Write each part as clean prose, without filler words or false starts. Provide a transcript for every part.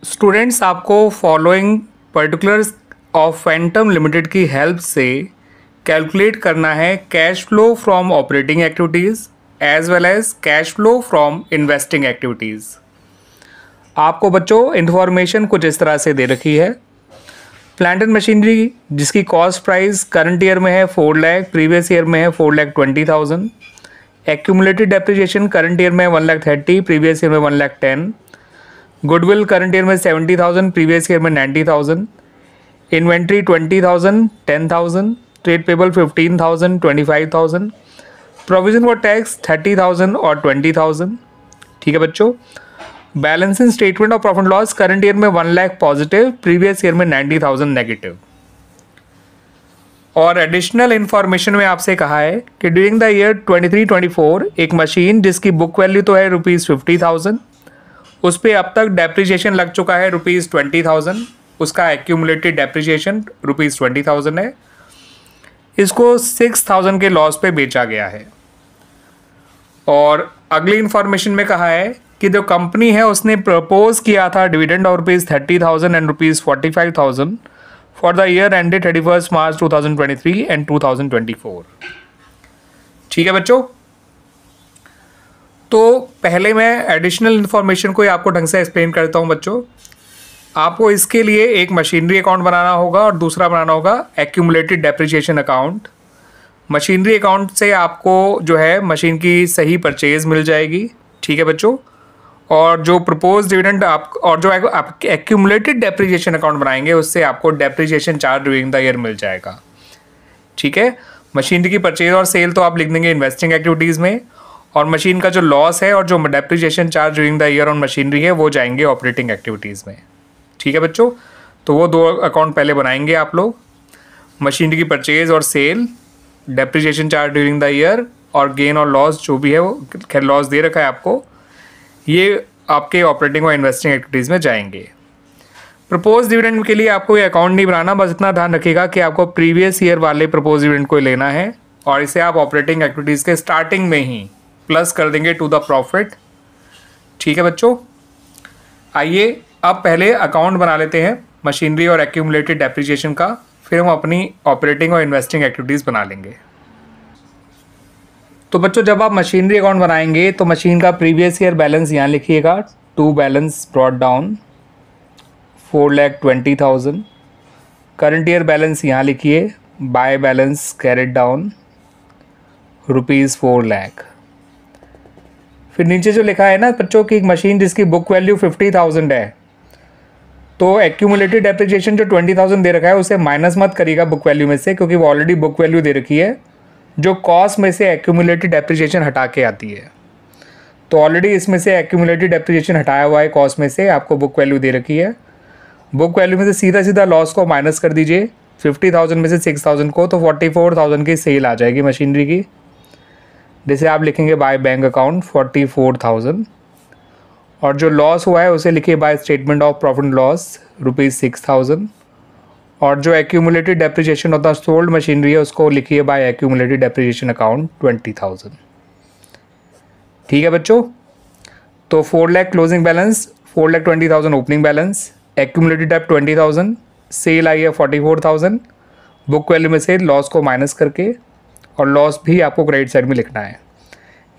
Students आपको following particulars of Phantom Limited की help से कैलकुलेट करना है cash flow from operating activities as well as cash flow from investing activities. आपको बच्चों इन्फॉर्मेशन कुछ इस तरह से दे रखी है। प्लांट एंड मशीनरी जिसकी कॉस्ट प्राइस करंट ईयर में है 4 लाख, प्रीवियस ईयर में है 4,20,000। एक्यूमुलेटेड डेप्रिसिएशन करंट ईयर में 1,30,000, प्रीवियस ईयर में 1,10,000। गुडविल करंट ईयर में 70,000, प्रीवियस ईयर में 90,000। Inventory 20,000, 10,000। Trade payable 15,000, 25,000। Provision for tax 30,000 और 20,000। ठीक है बच्चों। Balancing statement of profit loss current year में 1 लाख पॉजिटिव, प्रीवियस ईयर में 90,000 नेगेटिव। और एडिशनल इंफॉर्मेशन में आपसे कहा है कि ड्यूरिंग द ईयर 23-24 एक मशीन जिसकी बुक वैल्यू तो है ₹50,000, उस पर अब तक डेप्रिसिएशन लग चुका है ₹20,000। उसका एक्यूमुलेटेड डेप्रिसिएशन ₹20,000 है। इसको 6,000 के लॉस पे बेचा गया है। और अगली इंफॉर्मेशन में कहा है कि जो कंपनी है उसने प्रपोज किया था dividend of ₹30,000 and ₹45,000 for the year ended 31 March 2023 and 2024। ठीक है बच्चों। तो पहले मैं एडिशनल इन्फॉर्मेशन को आपको ढंग से एक्सप्लेन करता हूं बच्चों। आपको इसके लिए एक मशीनरी अकाउंट बनाना होगा और दूसरा बनाना होगा accumulated depreciation account. Machinery account से आपको जो है मशीन की सही परचेज मिल जाएगी। ठीक है बच्चों। और जो प्रपोज डिविडेंड आप और जो आप एक्यूमुलेटेड डेप्रिसिएशन अकाउंट बनाएंगे उससे आपको depreciation charge during the year मिल जाएगा। ठीक है। मशीनरी की परचेज और सेल तो आप लिख देंगे इन्वेस्टिंग एक्टिविटीज़ में, और मशीन का जो लॉस है और जो depreciation charge during the year on machinery है वो जाएंगे ऑपरेटिंग एक्टिविटीज़ में। ठीक है बच्चों। तो वो 2 अकाउंट पहले बनाएंगे आप लोग। मशीनरी की परचेज और sale, depreciation charge during the year और गेन और लॉस जो भी है वो खैर लॉस दे रखा है आपको, ये आपके ऑपरेटिंग और इन्वेस्टिंग एक्टिविटीज़ में जाएंगे। प्रपोज डिविडेंड के लिए आपको ये अकाउंट नहीं बनाना, बस इतना ध्यान रखिएगा कि आपको प्रीवियस ईयर वाले प्रपोज डिविडेंड को लेना है और इसे आप ऑपरेटिंग एक्टिविटीज़ के स्टार्टिंग में ही प्लस कर देंगे टू द प्रॉफिट। ठीक है बच्चों। आइए अब पहले अकाउंट बना लेते हैं मशीनरी और एक्यूमुलेटेड डेप्रिसिएशन का, फिर हम अपनी ऑपरेटिंग और इन्वेस्टिंग एक्टिविटीज़ बना लेंगे। तो बच्चों जब आप मशीनरी अकाउंट बनाएंगे तो मशीन का प्रीवियस ईयर बैलेंस यहाँ लिखिएगा, to balance brought down 4,20,000। Current year balance यहाँ लिखिए, by balance carried down ₹4 lakh. फिर नीचे जो लिखा है ना बच्चों की मशीन जिसकी बुक वैल्यू 50,000 है, तो एक्यूमुलेटेड डेप्रिसिएशन जो 20,000 दे रखा है उसे माइनस मत करिएगा बुक वैल्यू में से, क्योंकि वो ऑलरेडी बुक वैल्यू दे रखी है जो कॉस्ट में से एक्यूमुलेटेड डेप्रिसिएशन हटा के आती है। तो ऑलरेडी इसमें से एक्यूमुलेटेड डेप्रिसिएशन हटाया हुआ है, कॉस्ट में से आपको बुक वैल्यू दे रखी है। बुक वैल्यू में से सीधा सीधा लॉस को माइनस कर दीजिए 50,000 में से 6,000 को, तो 44,000 की सेल आ जाएगी मशीनरी की, जिसे आप लिखेंगे बाय बैंक अकाउंट 44,000। और जो लॉस हुआ है उसे लिखिए by statement of profit loss ₹6,000। और जो accumulated depreciation of the sold machinery है उसको लिखिए बाय एक्यूमुलेटेड डेप्रिसिएशन अकाउंट 20,000। ठीक है बच्चों। तो 4 lakh closing balance, 4,20,000 opening balance, accumulated dep 20,000, sale आई है 44,000, बुक वैल्यू में से लॉस को माइनस करके, और लॉस भी आपको क्रेडिट साइड में लिखना है।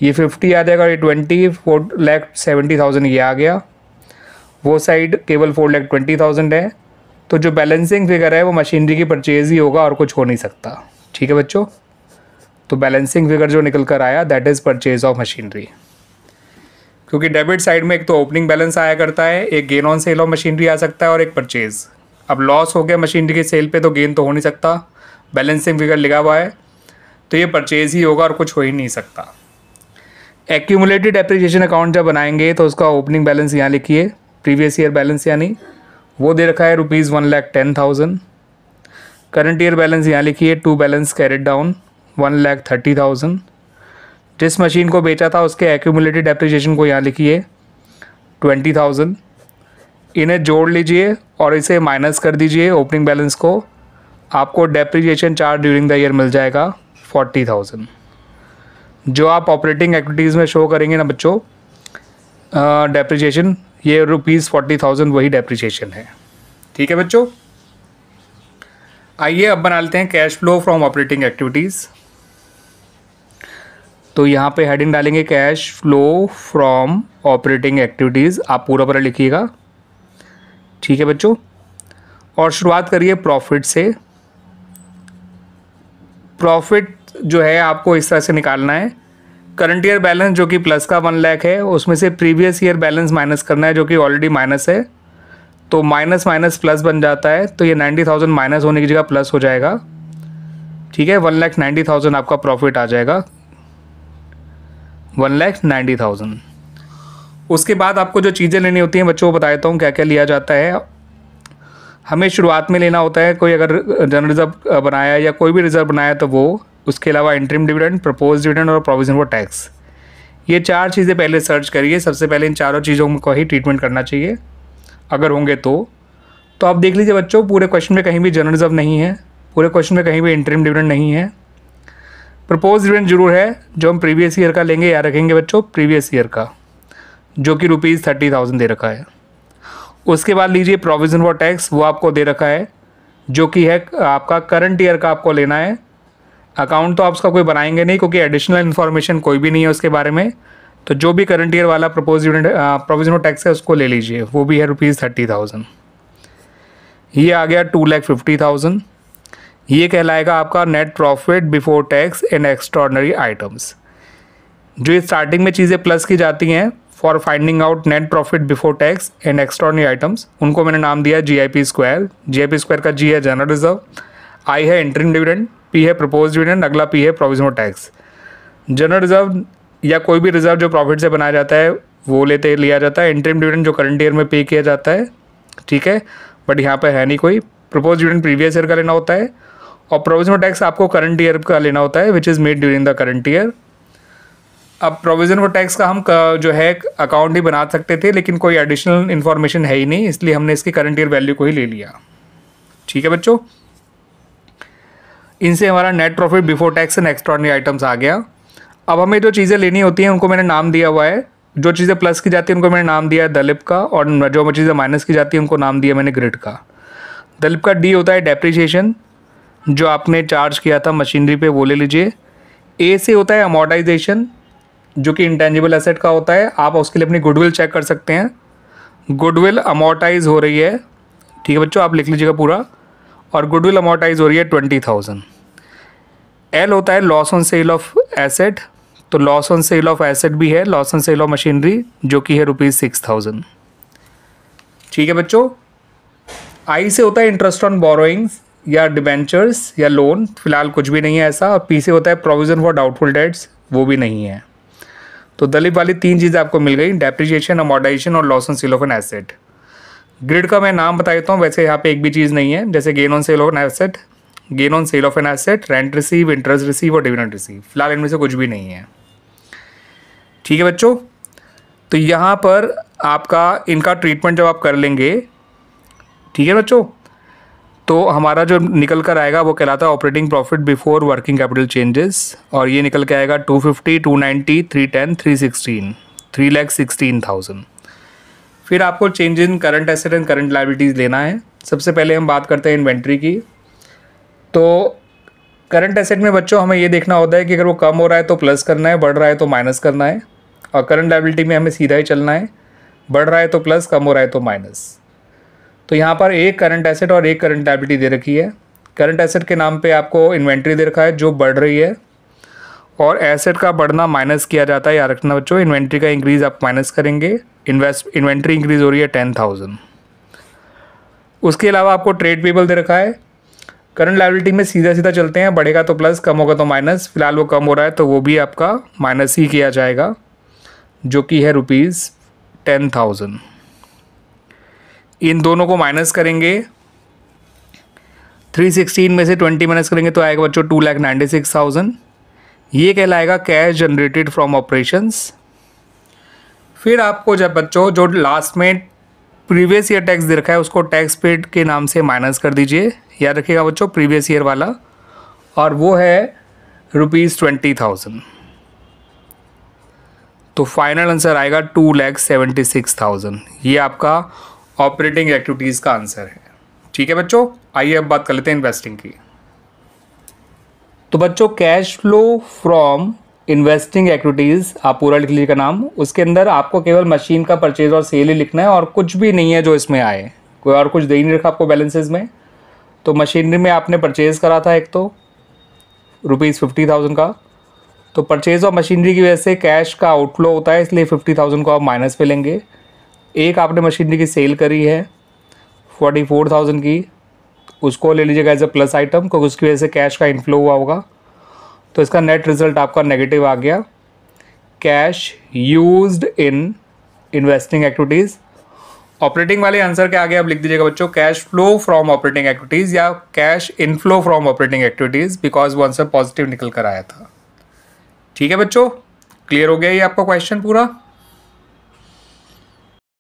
ये 50 आ जाएगा, ये 4,70,000 ये आ गया। वो साइड केवल 4,20,000 है। तो जो बैलेंसिंग फिगर है वो मशीनरी की परचेज ही होगा और कुछ हो नहीं सकता। ठीक है बच्चों। तो बैलेंसिंग फिगर जो निकल कर आया that is purchase of machinery, क्योंकि डेबिट साइड में एक तो ओपनिंग बैलेंस आया करता है, एक gain on sale of machinery आ सकता है और एक परचेज। अब लॉस हो गया मशीनरी की सेल पे तो गेन तो हो नहीं सकता, बैलेंसिंग फिगर लिखा हुआ है तो ये परचेज ही होगा और कुछ हो ही नहीं सकता। एक्यूमुलेटेड डेप्रिसिएशन अकाउंट जब बनाएंगे तो उसका ओपनिंग बैलेंस यहाँ लिखिए, प्रीवियस ईयर बैलेंस यानी वो दे रखा है ₹1,10,000। करंट ईयर बैलेंस यहाँ लिखिए, टू बैलेंस कैरेट डाउन 1,30,000। जिस मशीन को बेचा था उसके एक्यूमुलेटेड डेप्रिसिएशन को यहाँ लिखिए 20,000। इन्हें जोड़ लीजिए और इसे माइनस कर दीजिए ओपनिंग बैलेंस को, आपको depreciation charge during the year मिल जाएगा 40,000। जो आप ऑपरेटिंग एक्टिविटीज़ में शो करेंगे ना बच्चों डेप्रिसिएशन, ये ₹40,000 वही डेप्रिसिएशन है। ठीक है बच्चों, आइए अब बना लेते हैं cash flow from operating activities. तो यहाँ पे हेडिंग डालेंगे cash flow from operating activities, आप पूरा लिखिएगा। ठीक है बच्चों, और शुरुआत करिए प्रॉफिट से। प्रॉफिट जो है आपको इस तरह से निकालना है, करंट ईयर बैलेंस जो कि प्लस का 1 लाख है, उसमें से प्रीवियस ईयर बैलेंस माइनस करना है जो कि ऑलरेडी माइनस है, तो माइनस माइनस प्लस बन जाता है, तो ये 90,000 माइनस होने की जगह प्लस हो जाएगा। ठीक है, 1,90,000 आपका प्रॉफिट आ जाएगा, 1,90,000। उसके बाद आपको जो चीज़ें लेनी होती हैं बच्चों, वो बता देता हूँ क्या क्या लिया जाता है। हमें शुरुआत में लेना होता है, कोई अगर जनरल रिजर्व बनाया या कोई भी रिजर्व बनाया तो वो, उसके अलावा इंटरिम डिविडेंड, प्रपोज डिविडेंड और प्रोविजन फॉर टैक्स। ये 4 चीज़ें पहले सर्च करिए। सबसे पहले इन चारों चीज़ों को ही ट्रीटमेंट करना चाहिए अगर होंगे तो आप देख लीजिए बच्चों, पूरे क्वेश्चन में कहीं भी जनरल रिजर्व नहीं है, पूरे क्वेश्चन में कहीं भी इंटरिम डिविडेंड नहीं है। प्रपोज डिविडेंड जरूर है, जो हम प्रीवियस ईयर का लेंगे, याद रखेंगे बच्चों, प्रीवियस ईयर का, जो कि ₹30,000 दे रखा है। उसके बाद लीजिए प्रोविजन फॉर टैक्स, वो आपको दे रखा है, जो कि है आपका करंट ईयर का आपको लेना है। अकाउंट तो आप उसका कोई बनाएंगे नहीं क्योंकि एडिशनल इन्फॉर्मेशन कोई भी नहीं है उसके बारे में, तो जो भी करंट ईयर वाला प्रपोज प्रोविजन फॉर टैक्स है उसको ले लीजिए, वो भी है ₹30,000। ये आ गया 2,50,000। ये कहलाएगा आपका net profit before tax and extraordinary items. जो स्टार्टिंग में चीज़ें प्लस की जाती हैं for finding out net profit before tax and extraordinary items, उनको मैंने नाम दिया GIP स्क्वायर। GIP स्क्वायर का G है जनरल रिजर्व, I है इंटरिम डिविडेंड, P है प्रपोज डिविडेंड, अगला P है provision for tax. General reserve या कोई भी रिजर्व जो प्रॉफिट से बनाया जाता है वो लिया जाता है। इंटरिम डिविडेंड जो करंट ईयर में पे किया जाता है, ठीक है, बट यहाँ पर है नहीं कोई। प्रपोज डिविडेंड प्रीवियस ईयर का लेना होता है, और प्रोविजन फॉर टैक्स आपको करंट ईयर का लेना होता है, which is made during the current year. अब प्रोविजन फॉर टैक्स का हम जो है अकाउंट ही बना सकते थे, लेकिन कोई एडिशनल इन्फॉर्मेशन है ही नहीं, इसलिए हमने इसकी करंट ईयर वैल्यू को ही ले लिया। ठीक है बच्चों, इनसे हमारा net profit before tax and extraordinary items आ गया। अब हमें जो चीज़ें लेनी होती हैं उनको मैंने नाम दिया हुआ है। जो चीज़ें प्लस की जाती हैं उनको मैंने नाम दिया है दलिप का, और जो चीज़ें माइनस की जाती हैं उनको नाम दिया मैंने ग्रिड का। दलिप का D होता है डेप्रिसिएशन, जो आपने चार्ज किया था मशीनरी पे, वो ले लीजिए। A से होता है अमोर्टाइजेशन, जो कि इंटेंजिबल एसेट का होता है। आप उसके लिए अपनी गुडविल चेक कर सकते हैं, गुडविल अमोर्टाइज हो रही है। ठीक है बच्चों, आप लिख लीजिएगा पूरा, और गुडविल अमोर्टाइज हो रही है 20,000। L होता है loss on sale of asset, तो loss on sale of asset भी है, loss on sale of machinery, जो कि है ₹6,000। ठीक है बच्चों, I से होता है इंटरेस्ट ऑन बोरोइंग्स या डिबेंचर्स या लोन, फिलहाल कुछ भी नहीं है ऐसा। और P से होता है प्रोविजन फॉर डाउटफुल डेट्स, वो भी नहीं है। तो दलिप वाली 3 चीज़ें आपको मिल गई, डेप्रिसिएशन, अमोर्टाइजेशन और loss on sale of an asset. Grid का मैं नाम बता देता हूँ, वैसे यहाँ पे एक भी चीज़ नहीं है, जैसे gain on sale of an asset, gain on sale of an asset, rent receive, interest receive और डिविडेंड रिसीव, फिलहाल इनमें से कुछ भी नहीं है। ठीक है बच्चों, तो यहाँ पर आपका इनका ट्रीटमेंट जब आप कर लेंगे, ठीक है बच्चों, तो हमारा जो निकल कर आएगा वो कहलाता है operating profit before working capital changes, और ये निकल के आएगा 250, 290, 310, 316, 3,16,000। फिर आपको change in current asset and current liabilities लेना है। सबसे पहले हम बात करते हैं इन्वेंट्री की। तो करंट एसेट में बच्चों हमें ये देखना होता है कि अगर वो कम हो रहा है तो प्लस करना है, बढ़ रहा है तो माइनस करना है, और करंट लायबिलिटी में हमें सीधा ही चलना है, बढ़ रहा है तो प्लस, कम हो रहा है तो माइनस। तो यहाँ पर एक करंट एसेट और एक करंट लायबिलिटी दे रखी है। करंट एसेट के नाम पे आपको इन्वेंट्री दे रखा है जो बढ़ रही है, और एसेट का बढ़ना माइनस किया जाता है, याद रखना बच्चों। इन्वेंट्री का इंक्रीज़ आप माइनस करेंगे, इन्वेंट्री इंक्रीज़ हो रही है 10,000। उसके अलावा आपको ट्रेड पेबल दे रखा है। करंट लायबिलिटी में सीधा सीधा चलते हैं, बढ़ेगा तो प्लस, कम होगा तो माइनस। फिलहाल वो कम हो रहा है तो वो भी आपका माइनस ही किया जाएगा, जो कि है ₹10,000। इन दोनों को माइनस करेंगे, 316 में से 20 माइनस करेंगे तो आएगा बच्चों 2,96,000। ये कहलाएगा कैश जनरेटेड फ्रॉम ऑपरेशंस। फिर आपको जब बच्चों जो लास्ट में प्रीवियस ईयर टैक्स दे रखा है उसको टैक्स पेड के नाम से माइनस कर दीजिए, याद रखिएगा बच्चों प्रीवियस ईयर वाला, और वो है ₹20,000। तो फाइनल आंसर आएगा 2,76,000। ये आपका ऑपरेटिंग एक्टिविटीज़ का आंसर है। ठीक है बच्चों, आइए अब बात कर लेते हैं इन्वेस्टिंग की। तो बच्चों cash flow from investing activities आप पूरा लिख लीजिएगा नाम, उसके अंदर आपको केवल मशीन का परचेज और सेल ही लिखना है और कुछ भी नहीं है जो इसमें आए, कोई और कुछ दे ही नहीं रखा आपको बैलेंसेज में। तो मशीनरी में आपने परचेज़ करा था एक तो ₹50,000 का, तो परचेज ऑफ मशीनरी की वजह से कैश का आउटफ्लो होता है, इसलिए 50,000 को आप माइनस पे लेंगे। एक आपने मशीनरी की सेल करी है 44,000 की, उसको ले लीजिएगा एज ए प्लस आइटम, क्योंकि उसकी वजह से कैश का इनफ्लो हुआ होगा। तो इसका नेट रिजल्ट आपका नेगेटिव आ गया। Cash used in investing activities. Operating वाले आंसर क्या आ गया, अब लिख दीजिएगा बच्चों cash flow from operating activities या cash inflow from operating activities, because वो आंसर पॉजिटिव निकल कर आया था। ठीक है बच्चों, क्लियर हो गया ये आपका क्वेश्चन पूरा।